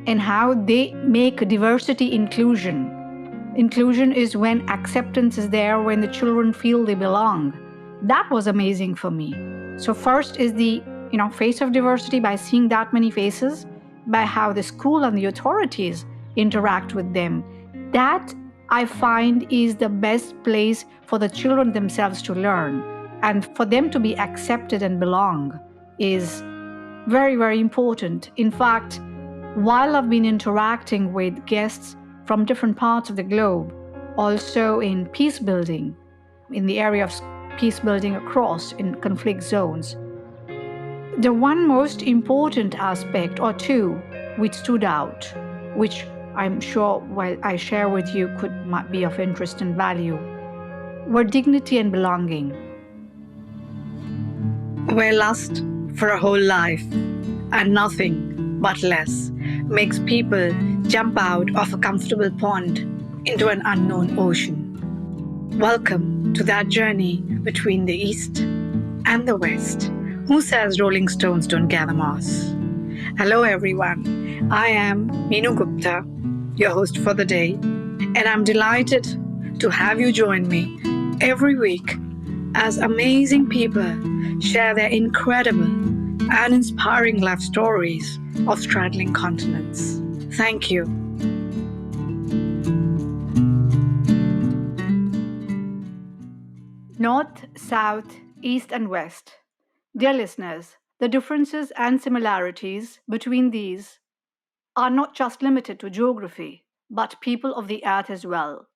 and how they make diversity inclusion. Inclusion is when acceptance is there, when the children feel they belong. That was amazing for me. So first is the face of diversity, by seeing that many faces, by how the school and the authorities interact with them. That I find is the best place for the children themselves to learn, and for them to be accepted and belong is very, very important. In fact, while I've been interacting with guests from different parts of the globe, also in peace building, in the area of peace building across in conflict zones, the one most important aspect, or two, which stood out, which I'm sure while I share with you might be of interest and value, were dignity and belonging. Where lust for a whole life and nothing but less makes people jump out of a comfortable pond into an unknown ocean. Welcome to that journey between the East and the West. Who says rolling stones don't gather moss? Hello everyone, I am Meenu Gupta, your host for the day, and I'm delighted to have you join me every week as amazing people share their incredible and inspiring life stories of straddling continents. Thank you. North, South, East, and West. Dear listeners, the differences and similarities between these are not just limited to geography, but people of the earth as well.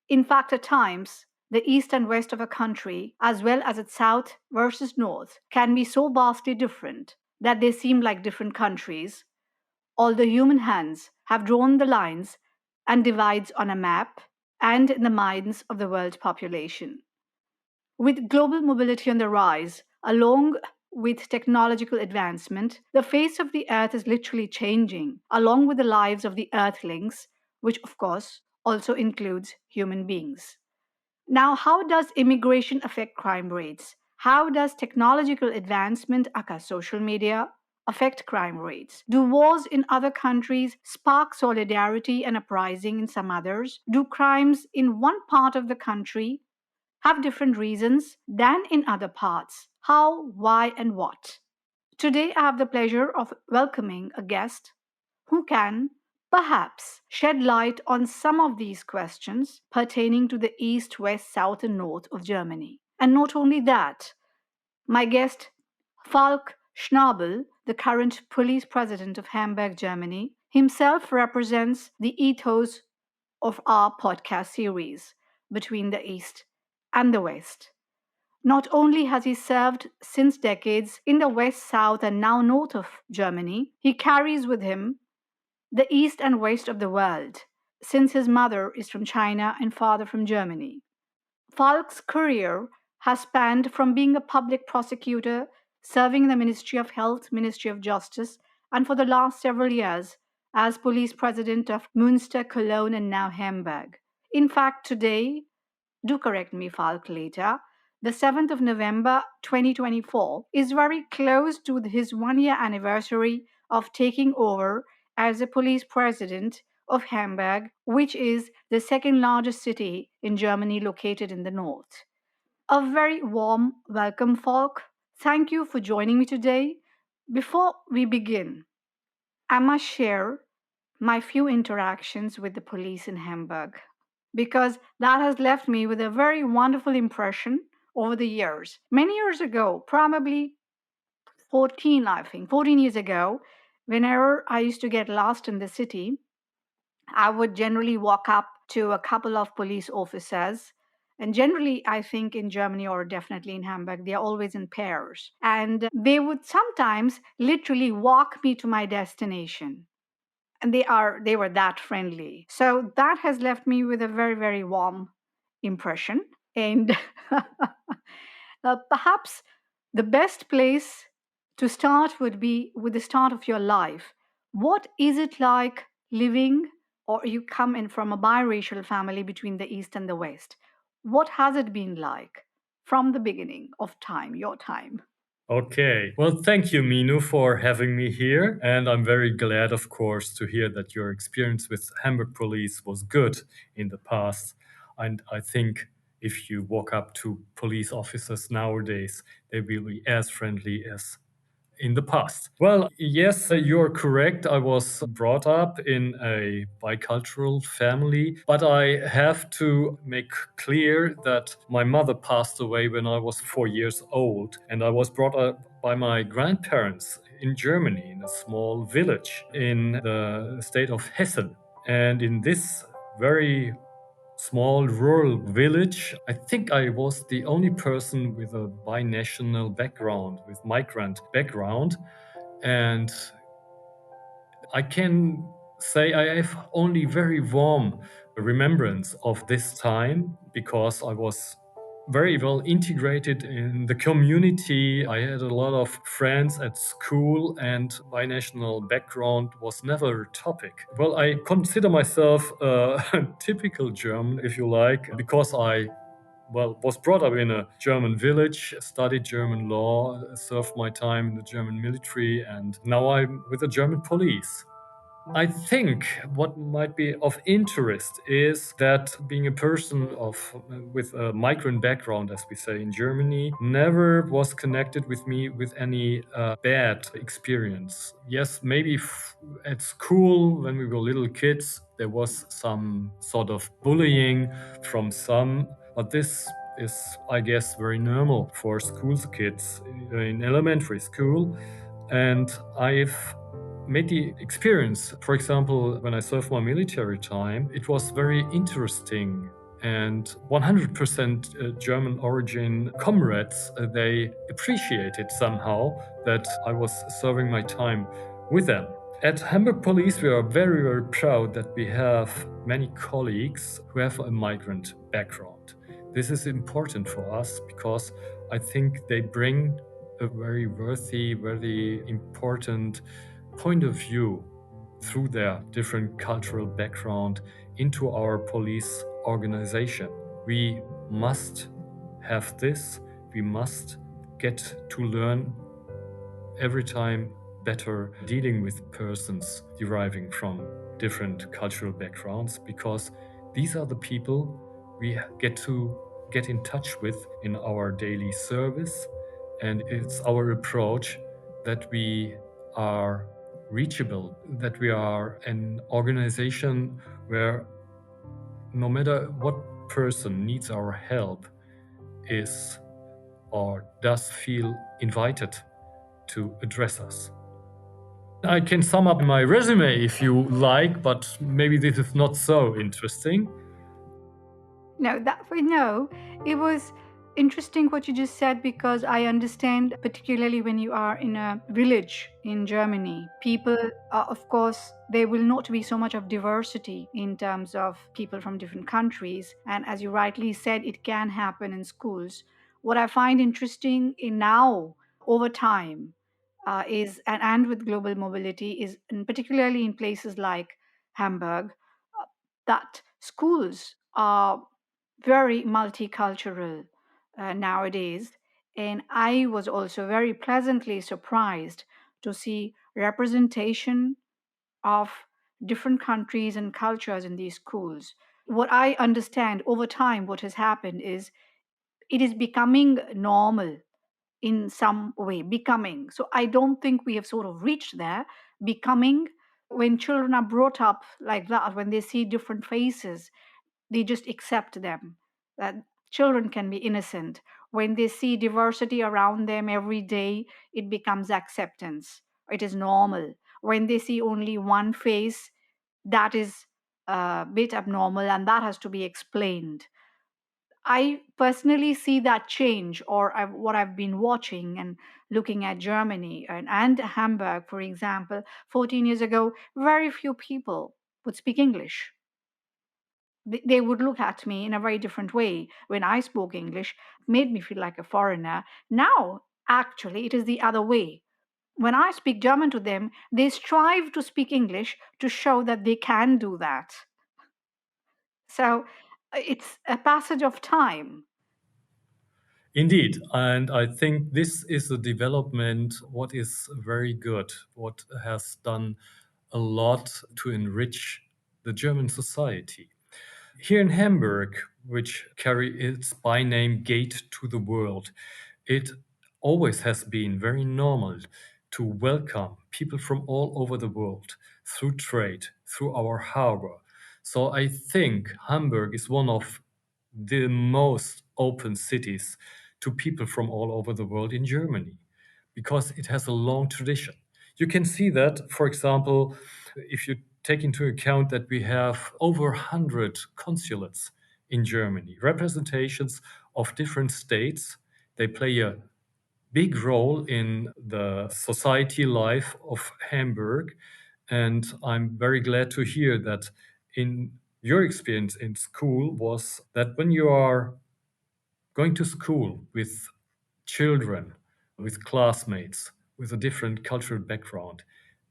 In fact, at times, the east and west of a country, as well as its south versus north, can be so vastly different that they seem like different countries, although human hands have drawn the lines and divides on a map and in the minds of the world population. With global mobility on the rise, along with technological advancement, the face of the earth is literally changing, along with the lives of the earthlings, which of course also includes human beings. Now, how does immigration affect crime rates? How does technological advancement, aka social media, affect crime rates? Do wars in other countries spark solidarity and uprising in some others? Do crimes in one part of the country have different reasons than in other parts? How, why, and what? Today, I have the pleasure of welcoming a guest who can perhaps shed light on some of these questions pertaining to the east, west, south, and north of Germany. And not only that, my guest, Falk Schnabel, the current police president of Hamburg, Germany, himself represents the ethos of our podcast series, Between the East and the West. Not only has he served since decades in the west, south, and now north of Germany, he carries with him the east and west of the world, since his mother is from China and father from Germany. Falk's career has spanned from being a public prosecutor, serving in the Ministry of Health, Ministry of Justice, and for the last several years as police president of Münster, Cologne, and now Hamburg. In fact, today, do correct me, Falk, later, the 7th of November 2024 is very close to his 1 year anniversary of taking over as a police president of Hamburg, which is the second largest city in Germany located in the north. A very warm welcome, Falk. Thank you for joining me today. Before we begin, I must share my few interactions with the police in Hamburg, because that has left me with a very wonderful impression over the years. Many years ago, probably 14 years ago, whenever I used to get lost in the city, I would generally walk up to a couple of police officers. And generally, I think in Germany or definitely in Hamburg, they are always in pairs. And they would sometimes literally walk me to my destination. And they were that friendly. So that has left me with a very, very warm impression. And perhaps the best place to start would be with the start of your life. What is it like living, or you come in from a biracial family between the East and the West? What has it been like from the beginning of time, your time? Okay. Well, thank you, Minu, for having me here. And I'm very glad, of course, to hear that your experience with Hamburg police was good in the past. And I think if you walk up to police officers nowadays, they will be as friendly as in the past. Well, yes, you're correct. I was brought up in a bicultural family, but I have to make clear that my mother passed away when I was 4 years old, and I was brought up by my grandparents in Germany, in a small village in the state of Hessen. And in this very small rural village. I think I was the only person with a binational background, with migrant background. And I can say I have only very warm remembrance of this time because I was very well integrated in the community. I had a lot of friends at school, and binational background was never a topic. Well, I consider myself a typical German, if you like, because I was brought up in a German village, studied German law, served my time in the German military, and now I'm with the German police. I think what might be of interest is that being a person with a migrant background, as we say in Germany, never was connected with me with any bad experience. Yes, maybe at school when we were little kids, there was some sort of bullying from some, but this is, I guess, very normal for school kids in elementary school. And I've made the experience, for example, when I served my military time, it was very interesting. And 100% German origin comrades, they appreciated somehow that I was serving my time with them. At Hamburg Police, we are very, very proud that we have many colleagues who have a migrant background. This is important for us because I think they bring a very worthy, very important point of view through their different cultural background into our police organization. We must have this. We must get to learn every time better dealing with persons deriving from different cultural backgrounds because these are the people we get to get in touch with in our daily service, and it's our approach that we are reachable, that we are an organization where no matter what person needs our help is or does feel invited to address us. I can sum up my resume if you like, but maybe this is not so interesting. No, it was interesting what you just said because I understand, particularly when you are in a village in Germany, people, of course, there will not be so much of diversity in terms of people from different countries. And as you rightly said, it can happen in schools. What I find interesting in now, over time, and with global mobility, is and particularly in places like Hamburg, that schools are very multicultural nowadays. And I was also very pleasantly surprised to see representation of different countries and cultures in these schools. What I understand over time, what has happened is it is becoming normal in some way, becoming. So I don't think we have sort of reached there. Becoming, when children are brought up like that, when they see different faces, they just accept them. That children can be innocent. When they see diversity around them every day, it becomes acceptance. It is normal. When they see only one face, that is a bit abnormal and that has to be explained. I personally see that change, or what I've been watching and looking at Germany and Hamburg, for example. 14 years ago, very few people would speak English. They would look at me in a very different way when I spoke English, made me feel like a foreigner. Now, actually, it is the other way. When I speak German to them, they strive to speak English to show that they can do that. So it's a passage of time. Indeed, and I think this is a development what is very good, what has done a lot to enrich the German society. Here in Hamburg, which carry its by name Gate to the World, it always has been very normal to welcome people from all over the world through trade, through our harbor. So I think Hamburg is one of the most open cities to people from all over the world in Germany because it has a long tradition. You can see that, for example, if you take into account that we have over 100 consulates in Germany, representations of different states. They play a big role in the society life of Hamburg. And I'm very glad to hear that in your experience in school was that when you are going to school with children, with classmates, with a different cultural background,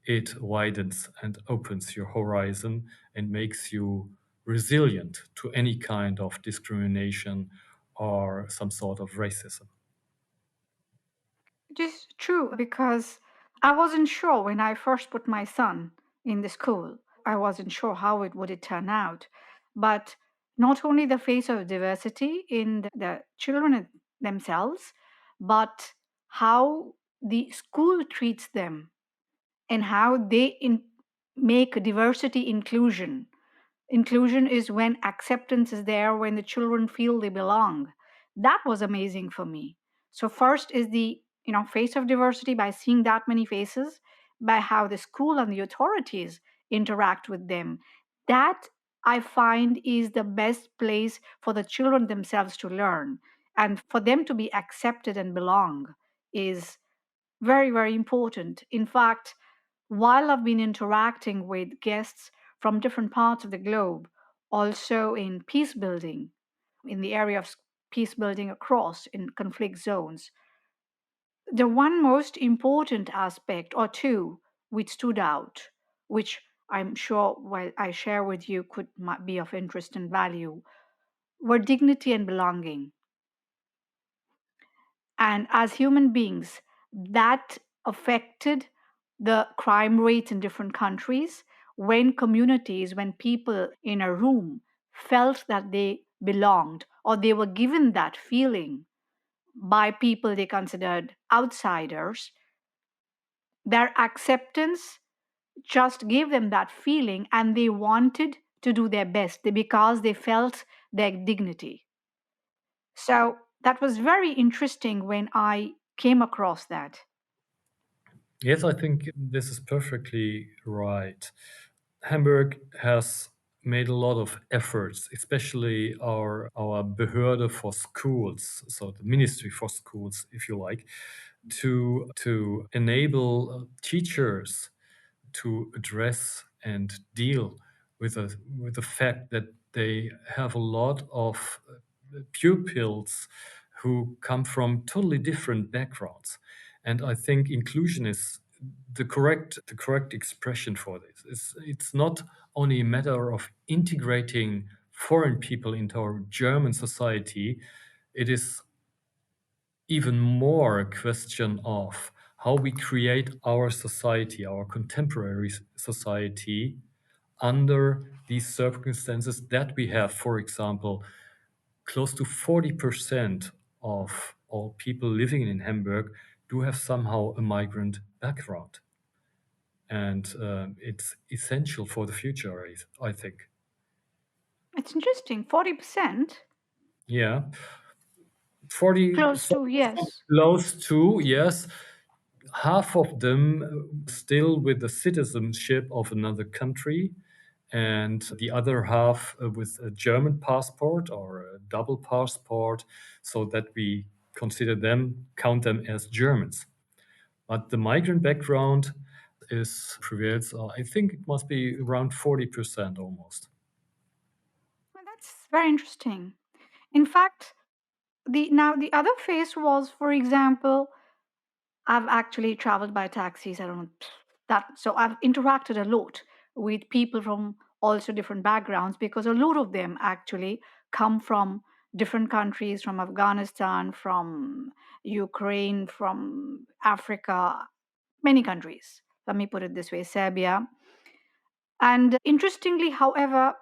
it widens and opens your horizon and makes you resilient to any kind of discrimination or some sort of racism. It is true because I wasn't sure when I first put my son in the school. I wasn't sure how it would it turn out. But not only the face of diversity in the children themselves, but how the school treats them and how they make diversity inclusion. Inclusion is when acceptance is there, when the children feel they belong. That was amazing for me. So first is the face of diversity by seeing that many faces, by how the school and the authorities interact with them. That I find is the best place for the children themselves to learn and for them to be accepted and belong is very, very important. In fact, while I've been interacting with guests from different parts of the globe, also in peace building, in the area of peace building across in conflict zones, the one most important aspect or two which stood out, which I'm sure while I share with you could might be of interest and value, were dignity and belonging. And as human beings, that affected the crime rates in different countries when communities, when people in a room felt that they belonged or they were given that feeling by people they considered outsiders, their acceptance just gave them that feeling and they wanted to do their best because they felt their dignity. So that was very interesting when I came across that. Yes, I think this is perfectly right. Hamburg has made a lot of efforts, especially our Behörde for Schools, so the Ministry for Schools, if you like, to enable teachers to address and deal with the fact that they have a lot of pupils who come from totally different backgrounds. And I think inclusion is the correct expression for this. It's not only a matter of integrating foreign people into our German society, it is even more a question of how we create our society, our contemporary society, under these circumstances that we have. For example, close to 40% of all people living in Hamburg do have somehow a migrant background. And it's essential for the future, I think. It's interesting. 40%, Yeah, 40, close 40 to, yes. close to, yes. Half of them still with the citizenship of another country, and the other half with a German passport or a double passport, so that we count them as Germans. But the migrant background is prevails. I think it must be around 40% almost. Well, that's very interesting. In fact, the other phase was, for example, I've actually traveled by taxis. I don't know that, so I've interacted a lot with people from also different backgrounds because a lot of them actually come from different countries, from Afghanistan, from Ukraine, from Africa, many countries. Let me put it this way, Serbia. And interestingly, however,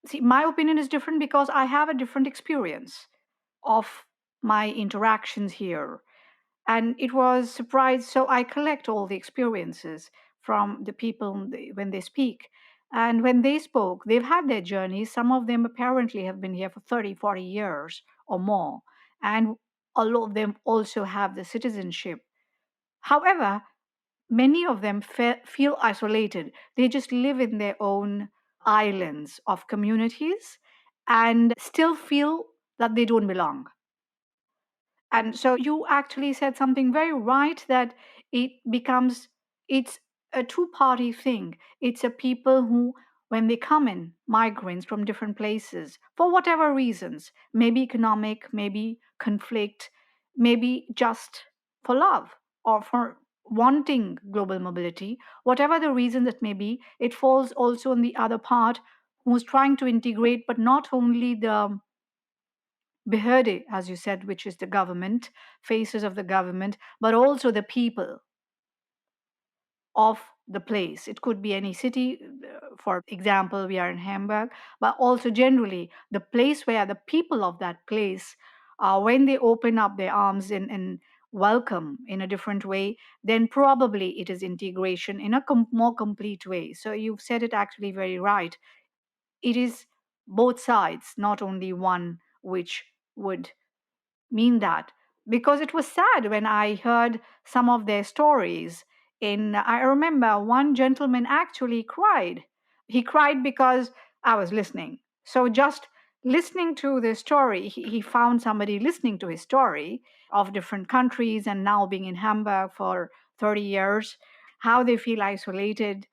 see, my opinion is different because I have a different experience of my interactions here. And it was surprise. So I collect all the experiences from the people when they speak. And when they spoke, they've had their journeys. Some of them apparently have been here for 30, 40 years or more. And a lot of them also have the citizenship. However, many of them feel isolated. They just live in their own islands of communities and still feel that they don't belong. And so you actually said something very right, that it becomes, it's a two-party thing. It's a people who, when they come in, migrants from different places, for whatever reasons, maybe economic, maybe conflict, maybe just for love or for wanting global mobility, whatever the reason that may be, it falls also on the other part who's trying to integrate, but not only the Beherde, as you said, which is the government, faces of the government, but also the people of the place. It could be any city. For example, we are in Hamburg, but also generally the place where the people of that place, when they open up their arms and welcome in a different way, then probably it is integration in a more complete way. So you've said it actually very right. It is both sides, not only one which would mean that, because it was sad when I heard some of their stories. In I remember one gentleman actually cried. He cried because I was listening. So just listening to the story, he found somebody listening to his story of different countries and now being in Hamburg for 30 years, how they feel isolated.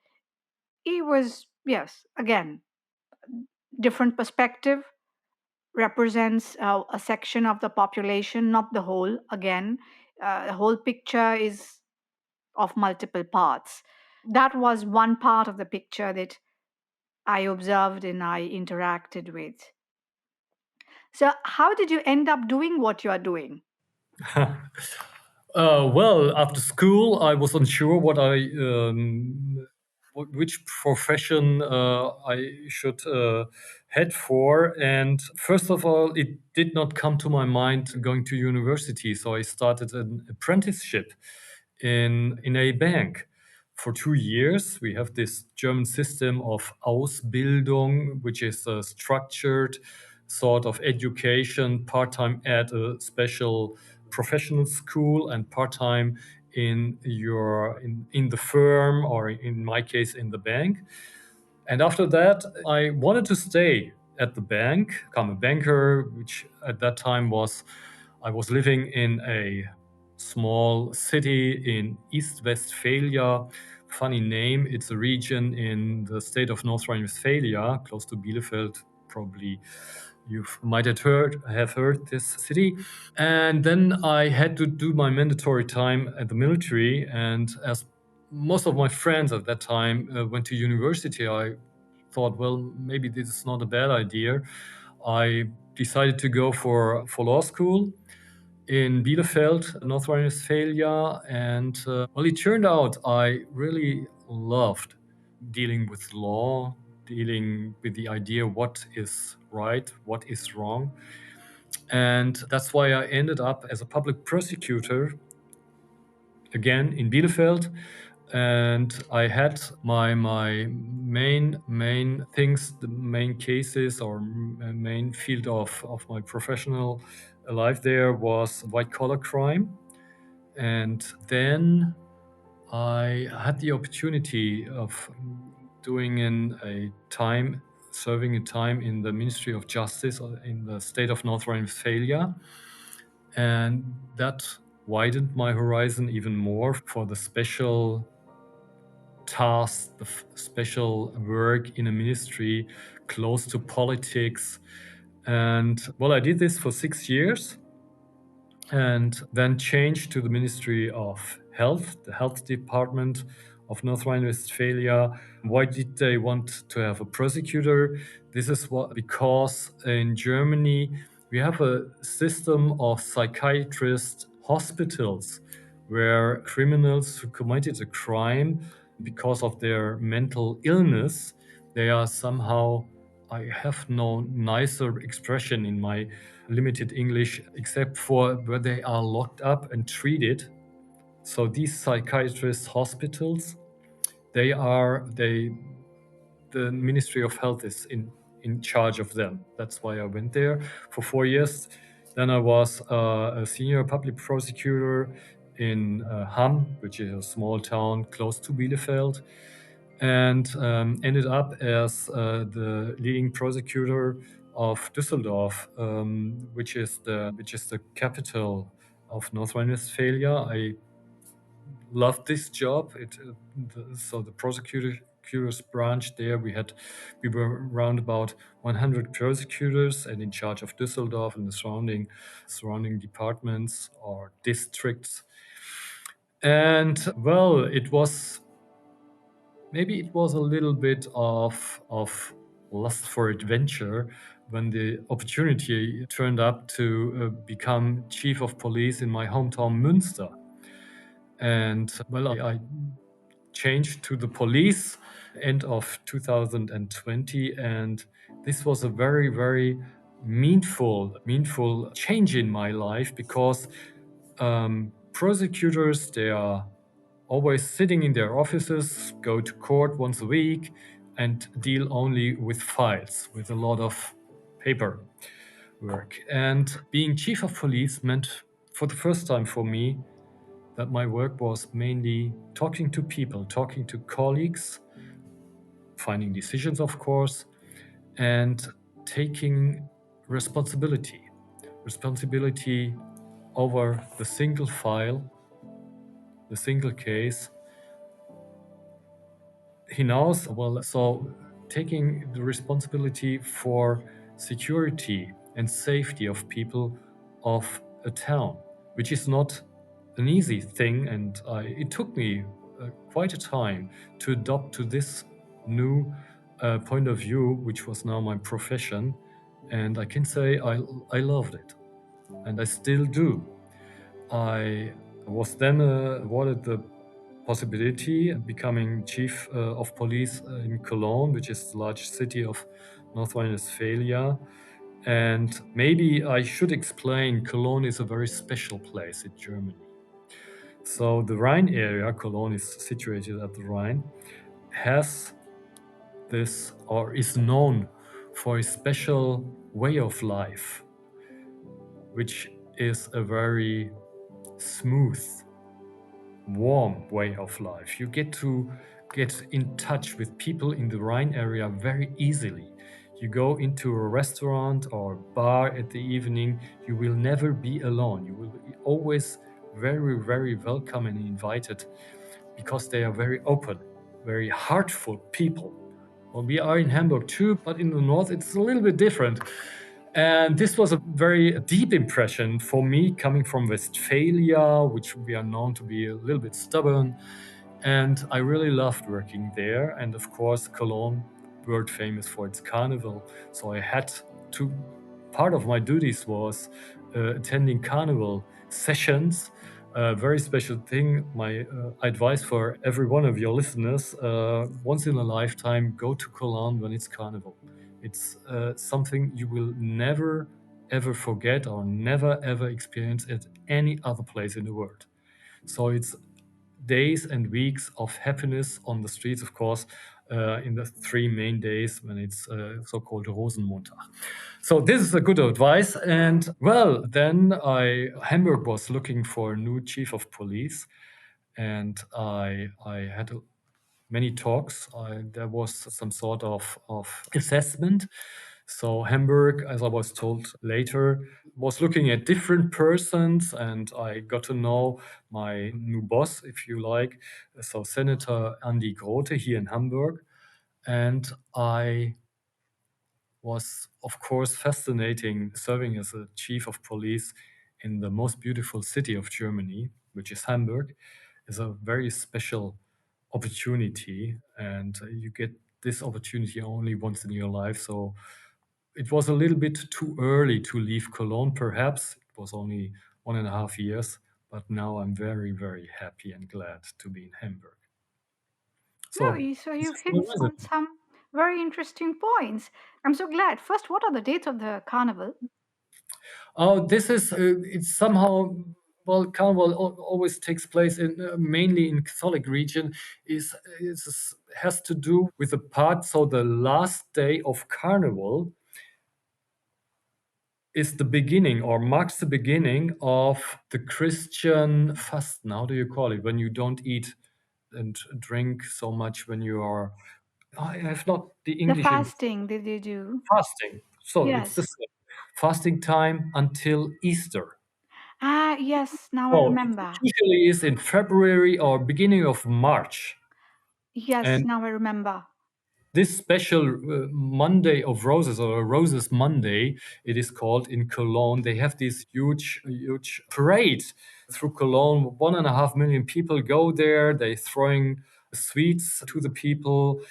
It was, yes, again, different perspective, represents a section of the population, not the whole. Again, the whole picture is of multiple parts. That was one part of the picture that I observed and I interacted with. So, how did you end up doing what you are doing? Well, after school, I was unsure which profession I should head for. And first of all, it did not come to my mind going to university. So I started an apprenticeship in a bank. For 2 years, we have this German system of Ausbildung, which is a structured sort of education, part-time at a special professional school and part-time in the firm, or in my case in the bank. And after that, I wanted to stay at the bank, become a banker, which at that time was, I was living in a small city in East Westphalia. Funny name, it's a region in the state of North Rhine-Westphalia, close to Bielefeld. Probably you might have heard this city. And then I had to do my mandatory time at the military. And as most of my friends at that time went to university, I thought, well, maybe this is not a bad idea. I decided to go for law school in Bielefeld, North Rhine-Westphalia. And well, it turned out I really loved dealing with law, dealing with the idea what is right, what is wrong. And that's why I ended up as a public prosecutor again in Bielefeld. And I had my main things, the main cases or main field of my professional life there was white collar crime. And then I had the opportunity of doing serving a time in the Ministry of Justice in the state of North Rhine-Westphalia. And that widened my horizon even more for the special task, the special work in a ministry close to politics. And well, I did this for 6 years and then changed to the Ministry of Health, the health department of North Rhine-Westphalia. Why did they want to have a prosecutor? This is because in Germany, We have a system of psychiatrist hospitals where criminals who committed a crime because of their mental illness, they are somehow, I have no nicer expression in my limited English except for where they are locked up and treated. So these psychiatrist hospitals, they the Ministry of Health is in charge of them. That's why I went there for 4 years. Then I was a senior public prosecutor in Hamm, which is a small town close to Bielefeld, and ended up as the leading prosecutor of Düsseldorf, which is the capital of North Rhine-Westphalia. I loved this job. So the prosecutors branch there, we were around about 100 prosecutors and in charge of Düsseldorf and the surrounding departments or districts. And well, it was a little bit of lust for adventure when the opportunity turned up to become chief of police in my hometown Münster. And well, I changed to the police end of 2020, and this was a very, very meaningful change in my life because prosecutors, they are always sitting in their offices, go to court once a week, and deal only with files, with a lot of paper work. And being chief of police meant, for the first time for me, that my work was mainly talking to people, talking to colleagues, finding decisions, of course, and taking responsibility over the single file, the single case. So taking the responsibility for security and safety of people of a town, which is not an easy thing, and it took me quite a time to adopt to this new point of view, which was now my profession, and I can say I loved it, and I still do. I was then awarded the possibility of becoming chief of police in Cologne, which is the largest city of North Rhine-Westphalia. And maybe I should explain, Cologne is a very special place in Germany. So the Rhine area, Cologne is situated at the Rhine, has this, or is known for a special way of life, which is a very smooth, warm way of life. You get to get in touch with people in the Rhine area very easily. You go into a restaurant or bar at the evening, you will never be alone. You will be always very, very welcome and invited because they are very open, very heartful people. Well, we are in Hamburg too, but in the north it's a little bit different. And this was a very deep impression for me, coming from Westphalia, which we are known to be a little bit stubborn. And I really loved working there. And of course, Cologne, world famous for its carnival. So I had to, part of my duties was attending carnival sessions. A very special thing. My advice for every one of your listeners, once in a lifetime, go to Cologne when it's carnival. It's something you will never ever forget or never ever experience at any other place in the world. So it's days and weeks of happiness on the streets, of course, in the 3 main days when it's so-called Rosenmontag. So this is a good advice. And well, then Hamburg was looking for a new chief of police, and I had many talks. There was some sort of assessment. So Hamburg, as I was told later, was looking at different persons, and I got to know my new boss, if you like, so Senator Andy Grote here in Hamburg. And I was, of course, fascinating serving as a chief of police in the most beautiful city of Germany, which is Hamburg, is a very special opportunity, and you get this opportunity only once in your life. So it was a little bit too early to leave Cologne, perhaps. It was only 1.5 years, but now I'm very, very happy and glad to be in Hamburg. No, So, so this you've is hit my on resume. some very interesting points. I'm so glad. First, what are the dates of the carnival? Oh, this is it's somehow, well, carnival always takes place in mainly in Catholic region. Is has to do with the part. So the last day of carnival is the beginning or marks the beginning of the Christian fast. How do you call it? When you don't eat and drink so much when you are. I have not the The English in fasting that they do. fasting. So it's the Yes. same. Fasting time until Easter. Ah, yes. Now I So it remember. usually is in February or beginning of March. Yes, And now I remember. this special Monday of Roses or Roses Monday, it is called in Cologne. They have this huge, huge parade through Cologne. 1.5 million people go there. They throwing sweets to the people.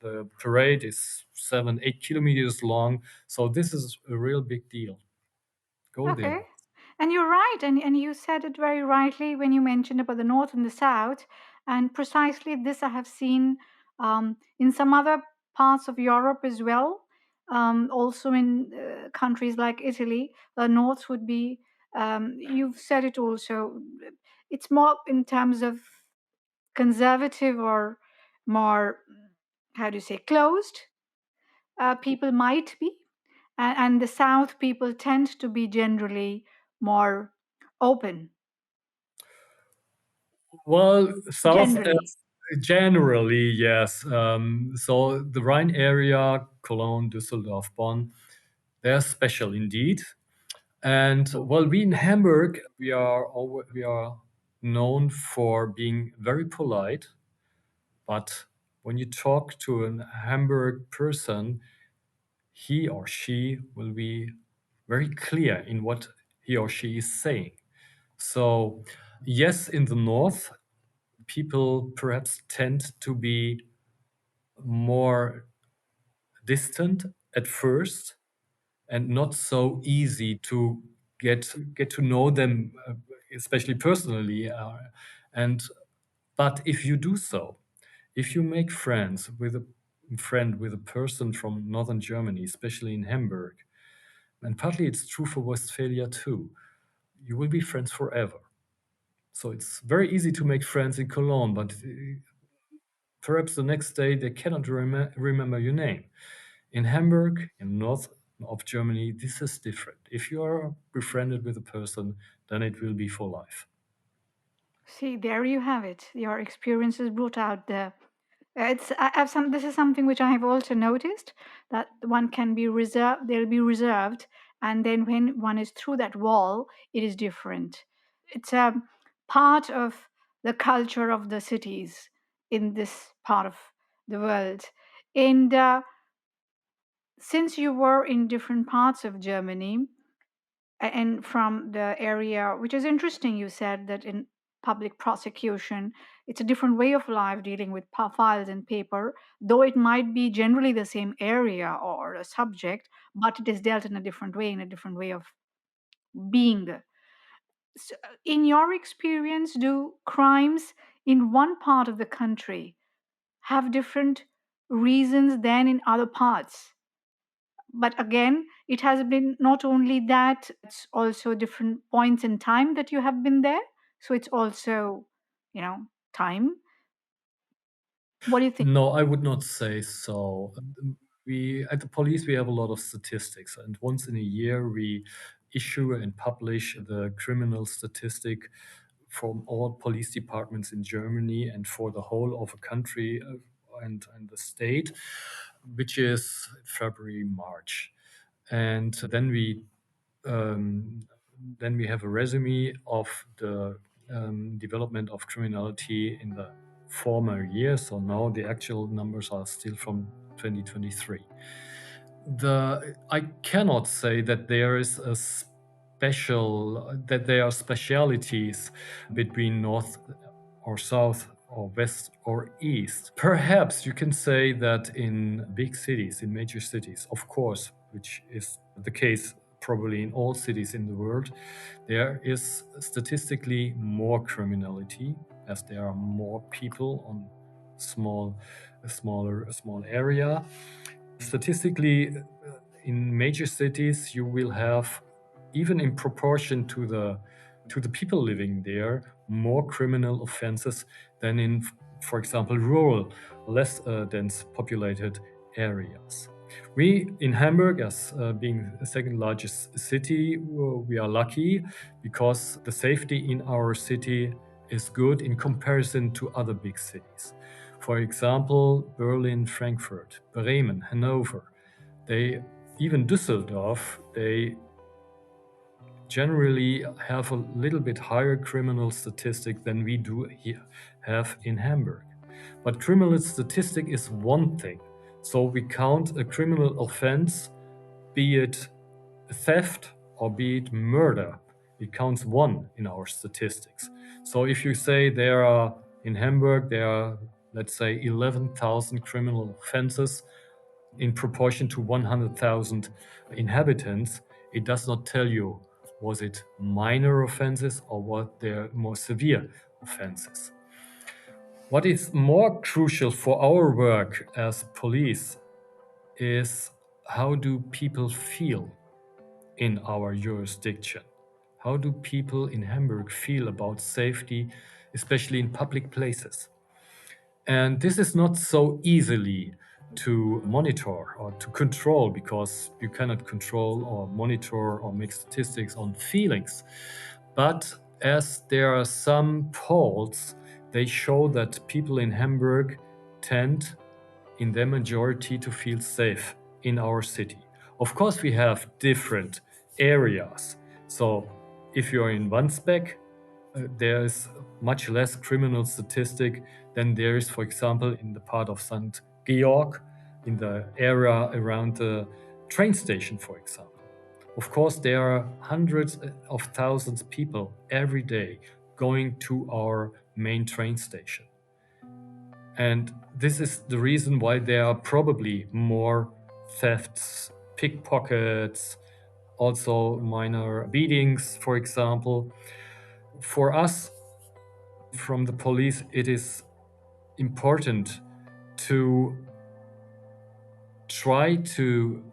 The parade is 7, 8 kilometers long. So this is a real big deal. Go Okay. there. And you're right, and you said it very rightly when you mentioned about the North and the South. And precisely this I have seen in some other parts of Europe as well. Also in countries like Italy, the North would be, you've said it also, it's more in terms of conservative or more, how do you say, closed. People might be, and the South people tend to be generally more open, Well, South generally. generally, yes. So the Rhine area, Cologne, Düsseldorf, Bonn, they're special indeed. And well, we in Hamburg, we are known for being very polite. But when you talk to an Hamburg person, he or she will be very clear in what he or she is saying. So, yes, in the north, people perhaps tend to be more distant at first and not so easy to get to know them, especially personally. And but if you do so, if you make friends with a friend with a person from northern Germany, especially in Hamburg, and partly it's true for Westphalia too, you will be friends forever. So it's very easy to make friends in Cologne, but perhaps the next day they cannot remember your name. In Hamburg, in north of Germany, this is different. If you are befriended with a person, then it will be for life. See, there you have it. Your experiences brought out the. I've some. This is something which I have also noticed, that one can be reserved. They'll be reserved, and then when one is through that wall, it is different. It's a part of the culture of the cities in this part of the world, and since you were in different parts of Germany and from the area, which is interesting, you said that in public prosecution, it's a different way of life dealing with files and paper, though it might be generally the same area or a subject, but it is dealt in a different way, in a different way of being. So, in your experience, do crimes in one part of the country have different reasons than in other parts? But again, it has been not only that, it's also different points in time that you have been there, so it's also, time. What do you think? No, I would not say so. We at the police we have a lot of statistics, and once in a year we issue and publish the criminal statistic from all police departments in Germany and for the whole of a country and the state, which is February, March, and um, then we have a resume of the development of criminality in the former years. So now the actual numbers are still from 2023. I cannot say that there is a special that there are specialities between north or south or west or east. Perhaps you can say that in big cities, in major cities, of course, which is the case probably in all cities in the world, there is statistically more criminality as there are more people on a small area. Statistically, in major cities, you will have, even in proportion to the people living there, more criminal offenses than in, for example, rural, less dense populated areas. We in Hamburg, as being the second largest city, we are lucky because the safety in our city is good in comparison to other big cities. For example, Berlin, Frankfurt, Bremen, Hanover, they even Düsseldorf, they generally have a little bit higher criminal statistic than we do here have in Hamburg. But criminal statistic is one thing. So we count a criminal offense, be it theft or be it murder. It counts one in our statistics. So if you say in Hamburg, there are, let's say, 11,000 criminal offenses in proportion to 100,000 inhabitants, it does not tell you was it minor offenses or what they're more severe offenses. What is more crucial for our work as police is how do people feel in our jurisdiction? How do people in Hamburg feel about safety, especially in public places? And this is not so easily to monitor or to control because you cannot control or monitor or make statistics on feelings. But as there are some polls, they show that people in Hamburg tend, in their majority, to feel safe in our city. Of course, we have different areas. So if you're in Wandsbek, there is much less criminal statistic than there is, for example, in the part of St. Georg, in the area around the train station, for example. Of course, there are hundreds of thousands of people every day going to our main train station. And this is the reason why there are probably more thefts, pickpockets, also minor beatings, for example. For us, from the police, it is important to try to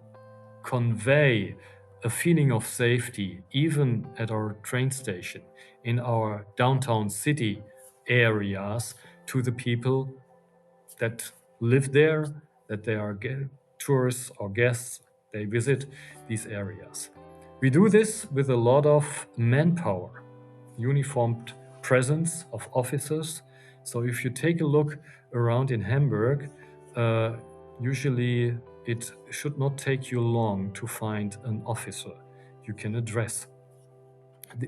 convey a feeling of safety, even at our train station, in our downtown city areas, to the people that live there, that they are tourists or guests, they visit these areas. We do this with a lot of manpower, uniformed presence of officers. So if you take a look around in Hamburg, usually it should not take you long to find an officer you can address.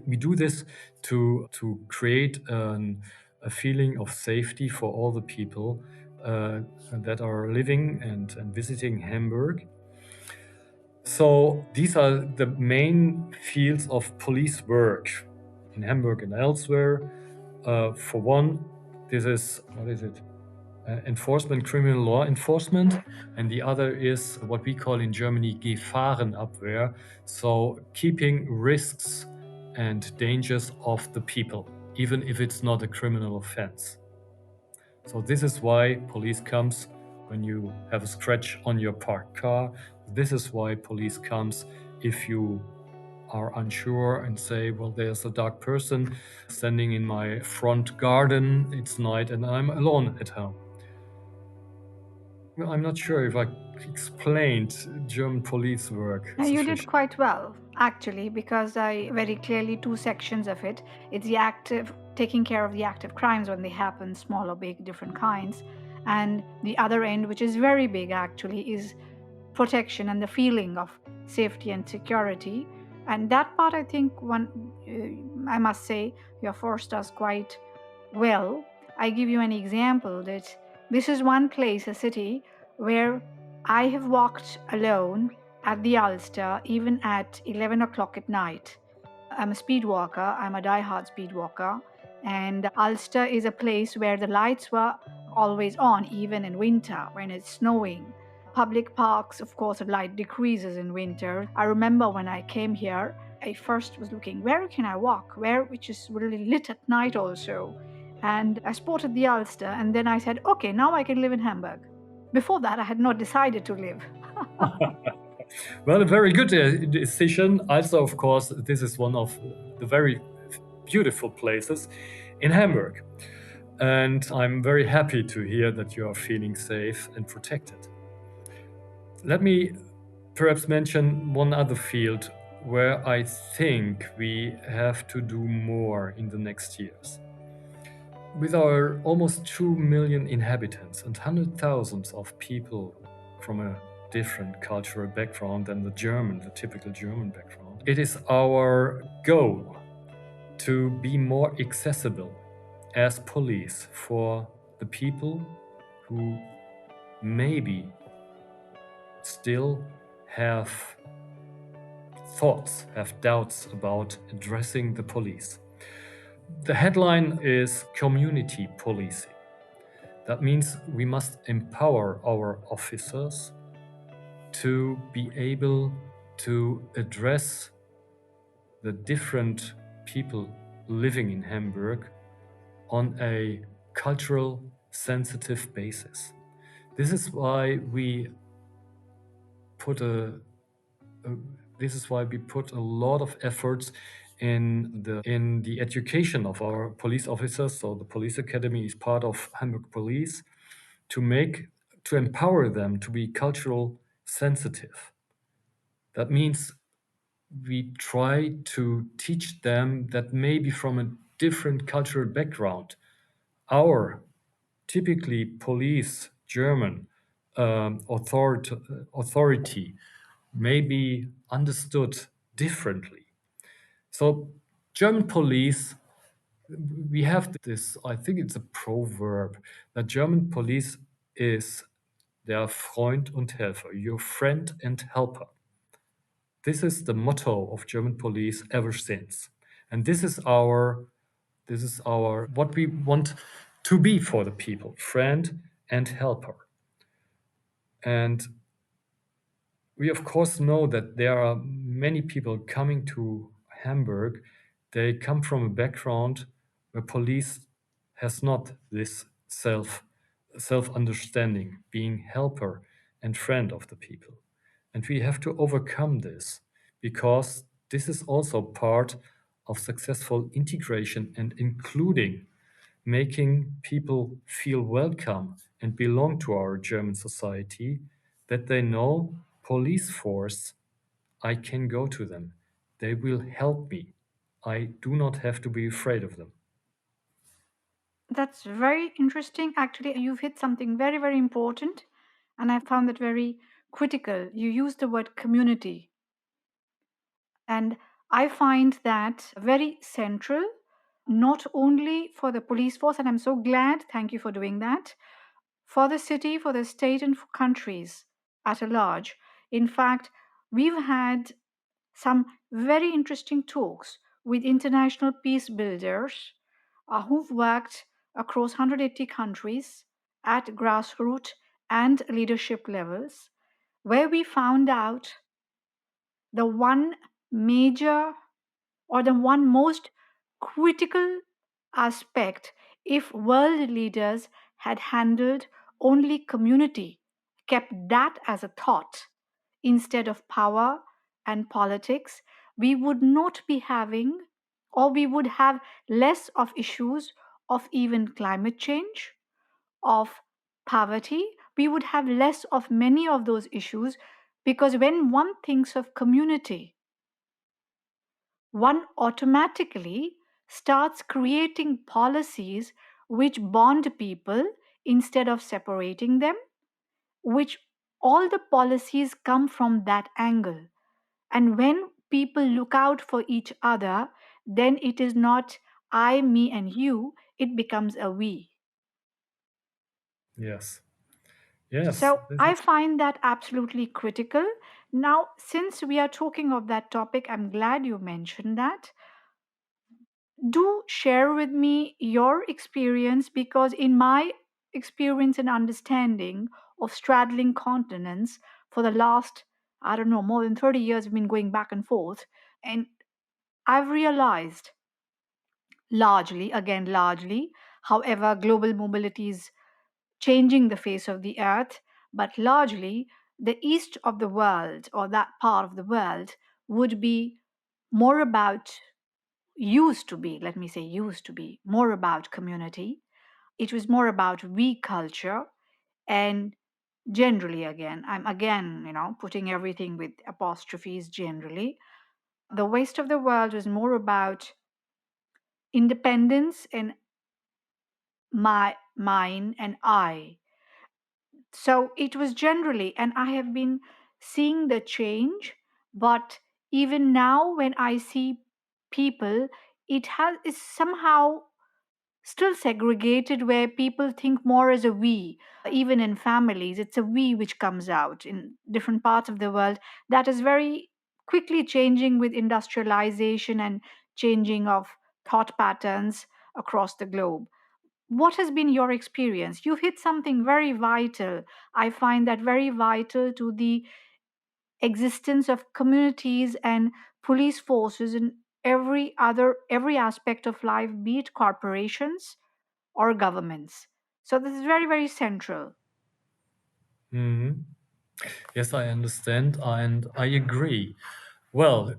We do this to create a feeling of safety for all the people that are living and visiting Hamburg. So these are the main fields of police work in Hamburg and elsewhere. For one, this is, what is it? Enforcement, criminal law enforcement. And the other is what we call in Germany Gefahrenabwehr. So keeping risks and dangers off the people, even if it's not a criminal offense. So this is why police comes when you have a scratch on your parked car. This is why police comes if you are unsure and say, well, there's a dark person standing in my front garden, it's night and I'm alone at home. Well, I'm not sure if I explained German police work Now, you did sufficiently. quite well, actually, because I very clearly two sections of it. It's the active, taking care of the active crimes when they happen, small or big, different kinds. And the other end, which is very big actually, is protection and the feeling of safety and security. And that part, I think, I must say, you have forced us quite well. I give you an example that this is one place, a city, where I have walked alone at the Ulster even at 11 o'clock at night. I'm a speed walker, I'm a die-hard speed walker, and Ulster is a place where the lights were always on, even in winter when it's snowing. Public parks, of course, light decreases in winter. I remember when I came here, I first was looking, where can I walk? Where, which is really lit at night also. And I spotted the Ulster, and then I said, okay, now I can live in Hamburg. Before that, I had not decided to live. Well, a very good decision. Also, of course, this is one of the very beautiful places in Hamburg. And I'm very happy to hear that you are feeling safe and protected. Let me perhaps mention one other field where I think we have to do more in the next years. With our almost 2 million inhabitants and hundreds of thousands of people from a different cultural background than the typical German background, it is our goal to be more accessible as police for the people who maybe still have thoughts, have doubts about addressing the police. The headline is community policing. That means we must empower our officers to be able to address the different people living in Hamburg on a cultural sensitive basis. This is why we put a this is why we put a lot of efforts in the education of our police officers. So the police academy is part of Hamburg Police to empower them to be cultural sensitive. That means we try to teach them that maybe from a different cultural background, our typically police German authority may be understood differently. So German police, we have this, I think it's a proverb, that German police is der Freund und Helfer, your friend and helper. This is the motto of German police ever since. And this is our what we want to be for the people, friend and helper. And we of course know that there are many people coming to Hamburg. They come from a background where police has not this self understanding, being helper and friend of the people. And we have to overcome this because this is also part of successful integration and including making people feel welcome and belong to our German society, that they know police force, I can go to them. They will help me. I do not have to be afraid of them. That's very interesting. Actually, you've hit something very, very important, and I found that very critical. You used the word community, and I find that very central, not only for the police force, and I'm so glad, thank you for doing that, for the city, for the state, and for countries at a large. In fact, we've had some very interesting talks with international peace builders who've worked across 180 countries at grassroots and leadership levels, where we found out the one major or the one most critical aspect if world leaders had handled only community, kept that as a thought instead of power and politics, we would not be having, or we would have less of issues of even climate change, of poverty. We would have less of many of those issues because when one thinks of community, one automatically starts creating policies which bond people instead of separating them, which all the policies come from that angle. And when people look out for each other, then it is not I, me, and you, it becomes a we. Yes. Yes. So I find that absolutely critical. Now, since we are talking of that topic, I'm glad you mentioned that. Do share with me your experience because, in my experience and understanding, of straddling continents for the last, I don't know, more than 30 years. We've been going back and forth. And I've realized largely, however, global mobility is changing the face of the earth, but largely the east of the world, or that part of the world, would be more about, used to be, let me say, used to be more about community. It was more about we culture. And generally, again, I'm again, putting everything with apostrophes, generally, the west of the world was more about independence and mine and I. So it was generally, and I have been seeing the change, but even now when I see people, it has is somehow still segregated, where people think more as a we. Even in families, it's a we which comes out in different parts of the world. That is very quickly changing with industrialization and changing of thought patterns across the globe. What has been your experience? You've hit something very vital. I find that very vital to the existence of communities and police forces in every aspect of life, be it corporations or governments. So this is very, very central. Mhm. Yes, I understand and I agree. Well,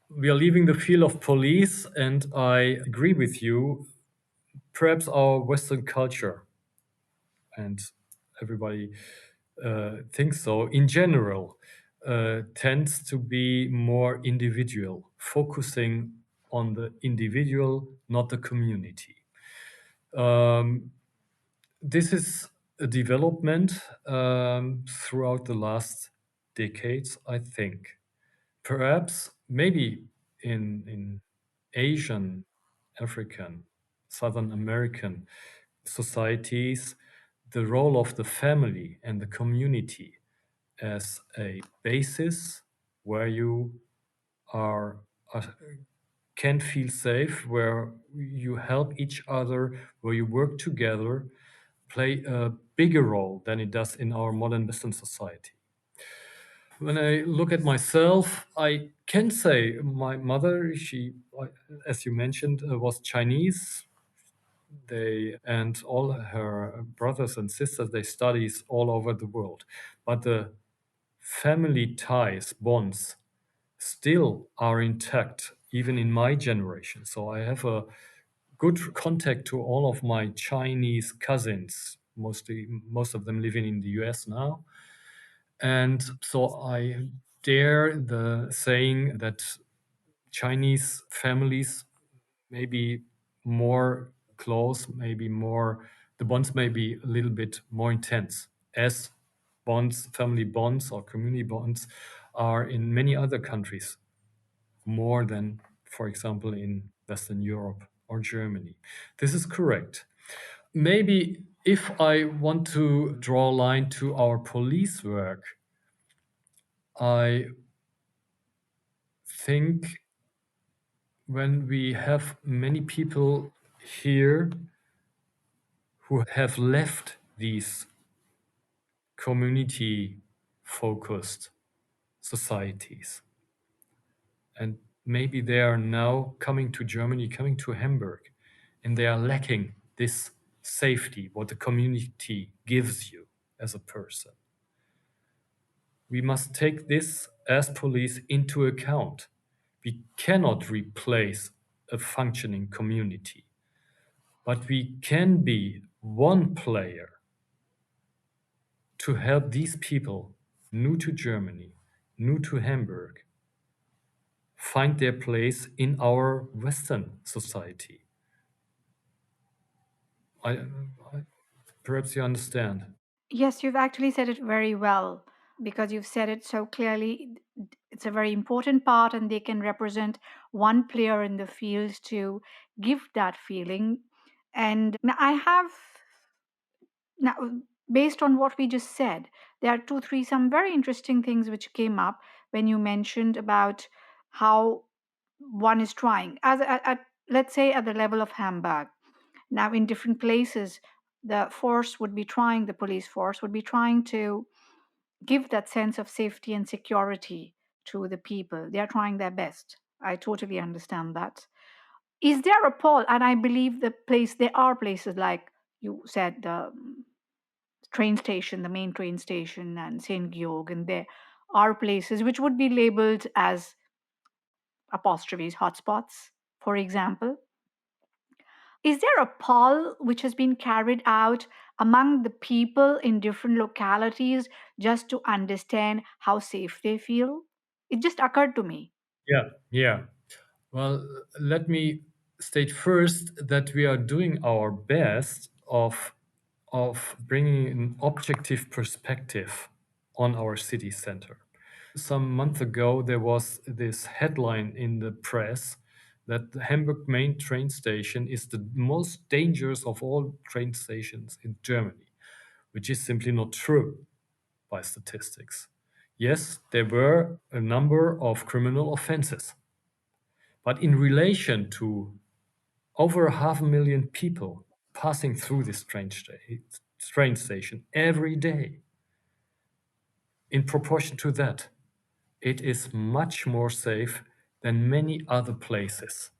we are leaving the field of police, and I agree with you. Perhaps our Western culture, and everybody thinks so, in general, tends to be more individual, focusing on the individual, not the community. Um, this is a development throughout the last decades, I think. Perhaps, maybe in Asian, African, Southern American societies, the role of the family and the community as a basis where you are, are can feel safe, where you help each other, where you work together, play a bigger role than it does in our modern Western society. When I look at myself, I can say my mother, as you mentioned, was Chinese. They and all her brothers and sisters, they studies all over the world. But the family ties, bonds, still are intact, even in my generation. So I have a good contact to all of my Chinese cousins. Most of them living in the US now. And so I dare the saying that Chinese families may be more close, maybe more, the bonds may be a little bit more intense, as bonds, family bonds or community bonds are in many other countries, more than, for example, in Western Europe or Germany. This is correct. Maybe if I want to draw a line to our police work, I think when we have many people here who have left these community focused societies, and maybe they are now coming to Germany, coming to Hamburg, and they are lacking this safety, what the community gives you as a person. We must take this as police into account. We cannot replace a functioning community, but we can be one player to help these people new to Germany, new to Hamburg, find their place in our Western society. I, I perhaps you understand. Yes, you've actually said it very well, because you've said it so clearly. It's a very important part, and they can represent one player in the field to give that feeling. And now I have, now, based on what we just said, there are two, three, some very interesting things which came up when you mentioned about how one is trying, let's say, at the level of Hamburg. Now, in different places, the police force would be trying to give that sense of safety and security to the people. They are trying their best. I totally understand that. Is there a poll? And I believe there are places like you said, the train station, the main train station, and St. Georg, and there are places which would be labeled as apostrophes hotspots, for example. Is there a poll which has been carried out among the people in different localities just to understand how safe they feel? It just occurred to me. Yeah, yeah. Well, let me state first that we are doing our best of bringing an objective perspective on our city center. Some month ago, there was this headline in the press that the Hamburg main train station is the most dangerous of all train stations in Germany, which is simply not true by statistics. Yes, there were a number of criminal offenses, but in relation to over 500,000 people passing through this train station every day, in proportion to that, it is much more safe than many other places.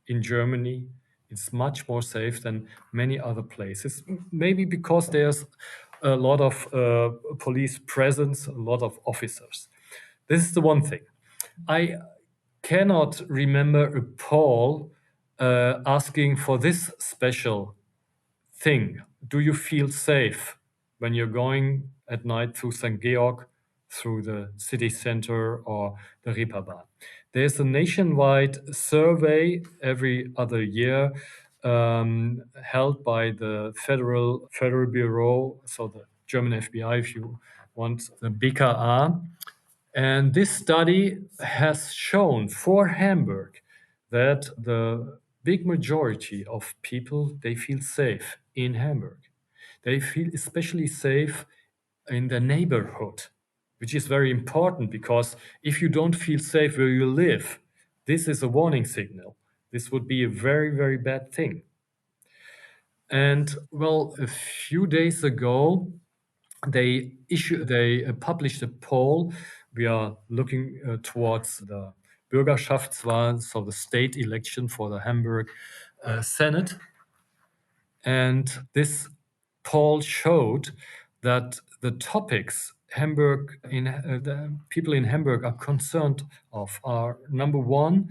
In Germany, it's much more safe than many other places, maybe because there's a lot of police presence, a lot of officers. This is the one thing. I cannot remember a poll asking for this special thing. Do you feel safe when you're going at night through St. Georg, through the city center or the Reeperbahn? There's a nationwide survey every other year held by the Federal Bureau, so the German FBI, if you want, the BKA. And this study has shown for Hamburg that the big majority of people they feel safe in Hamburg. They feel especially safe in the neighborhood, which is very important because if you don't feel safe where you live, this is a warning signal. This would be a very, very bad thing. And well, a few days ago, they published a poll. We are looking towards the Bürgerschaftswahl, so the state election for the Hamburg Senate. And this poll showed that the topics the people in Hamburg are concerned of are number one,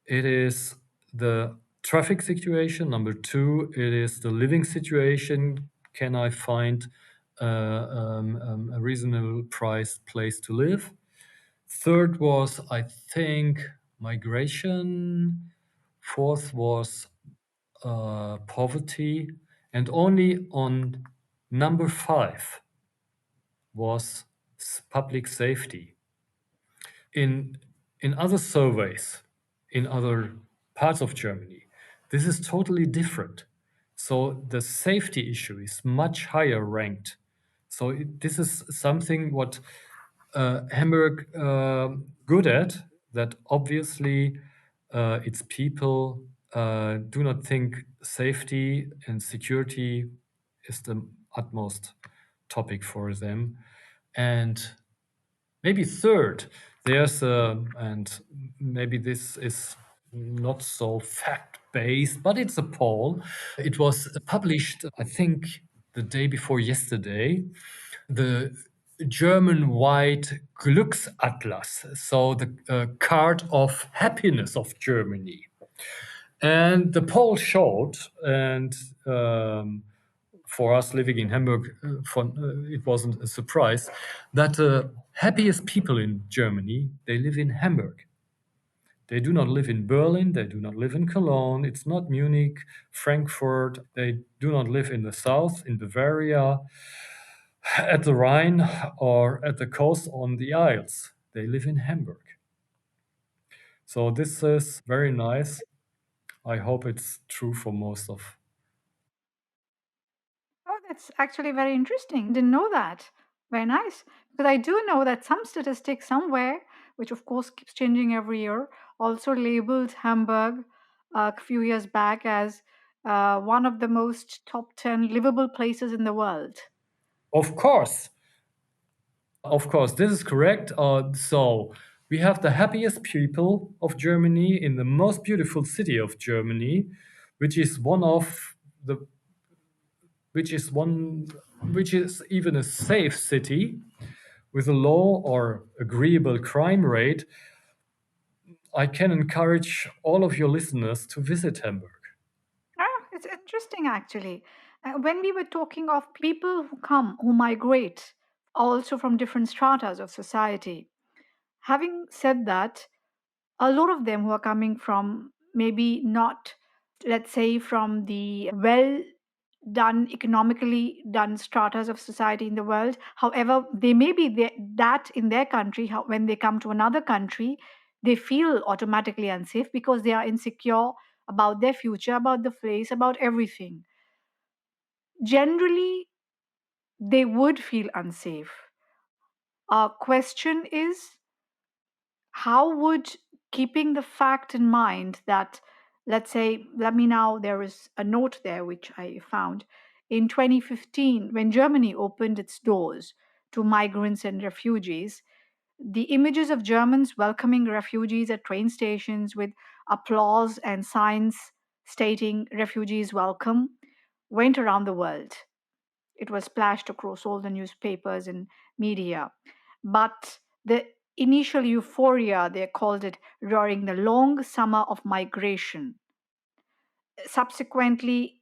it is the traffic situation. Number two, it is the living situation. Can I find a reasonable priced place to live? Third was, I think, migration. Fourth was poverty. And only on number five was public safety. In other surveys, in other parts of Germany, this is totally different. So the safety issue is much higher ranked. So this is something what Hamburg good at. That obviously its people do not think safety and security is the utmost topic for them, and maybe third, and maybe this is not so fact based, but it's a poll. It was published, I think, the day before yesterday. The German wide Glücksatlas, so the card of happiness of Germany. And the poll showed, and for us living in Hamburg, it wasn't a surprise, that the happiest people in Germany, they live in Hamburg. They do not live in Berlin, they do not live in Cologne, it's not Munich, Frankfurt, they do not live in the south, in Bavaria, at the Rhine, or at the coast on the Isles. They live in Hamburg. So this is very nice. I hope it's true for most of. Oh, that's actually very interesting. Didn't know that. Very nice. Because I do know that some statistic somewhere, which of course keeps changing every year, also labeled Hamburg a few years back as one of the most top 10 livable places in the world. Of course. Of course, this is correct. So we have the happiest people of Germany in the most beautiful city of Germany, which is one of the which is one which is even a safe city with a low or agreeable crime rate. I can encourage all of your listeners to visit Hamburg. It's interesting actually. When we were talking of people who migrate, also from different stratas of society, having said that, a lot of them who are coming from maybe not, let's say, from the well done, economically done stratas of society in the world. However, they may be that in their country, when they come to another country, they feel automatically unsafe because they are insecure about their future, about the place, about everything. Generally, they would feel unsafe. Our question is, how would, keeping the fact in mind that, let's say, there is a note there which I found in 2015 when Germany opened its doors to migrants and refugees. The images of Germans welcoming refugees at train stations with applause and signs stating refugees welcome went around the world. It was splashed across all the newspapers and media. But the initial euphoria, they called it, during the long summer of migration, subsequently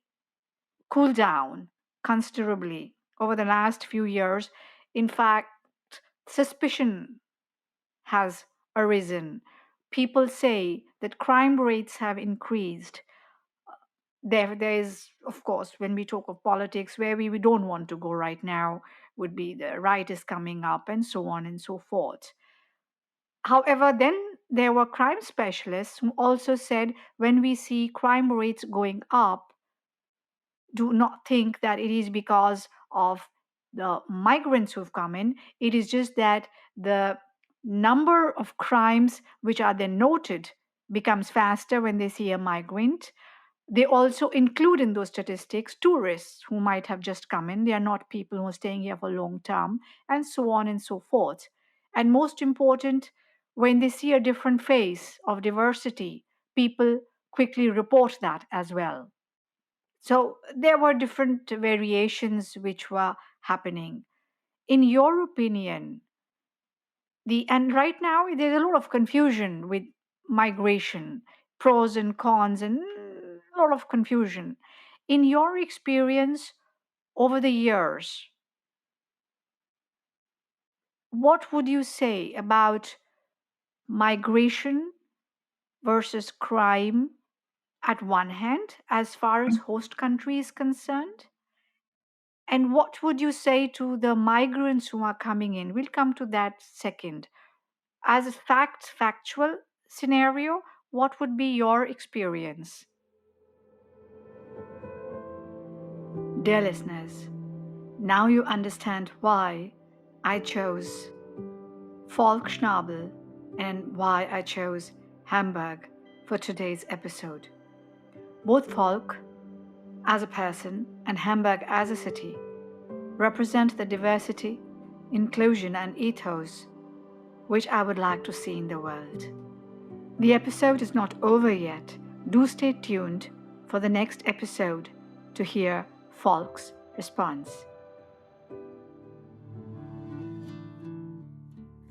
cooled down considerably over the last few years. In fact, suspicion has arisen. People say that crime rates have increased. There is, of course, when we talk of politics, where we don't want to go right now, would be the right is coming up and so on and so forth. However, then there were crime specialists who also said when we see crime rates going up, do not think that it is because of the migrants who've come in. It is just that the number of crimes which are then noted becomes faster when they see a migrant. They also include in those statistics tourists who might have just come in. They are not people who are staying here for long term, and so on and so forth. And most important, when they see a different face of diversity, people quickly report that as well. So there were different variations which were happening. In your opinion, and right now there's a lot of confusion with migration, pros and cons, and a lot of confusion. In your experience over the years, what would you say about migration versus crime at one hand, as far as host country is concerned? And what would you say to the migrants who are coming in? We'll come to that second. As a factual scenario, what would be your experience? Dear listeners, now you understand why I chose Falk Schnabel and why I chose Hamburg for today's episode. Both Falk as a person and Hamburg as a city represent the diversity, inclusion, and ethos which I would like to see in the world. The episode is not over yet. Do stay tuned for the next episode to hear Falk's response.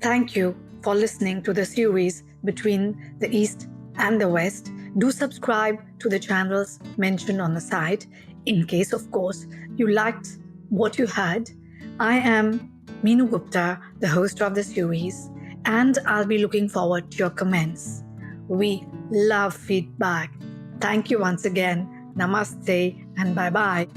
Thank you for listening to the series Between the East and the West. Do subscribe to the channels mentioned on the site in case, of course, you liked what you heard. I am Meenu Gupta, the host of the series, and I'll be looking forward to your comments. We love feedback. Thank you once again. Namaste and bye-bye.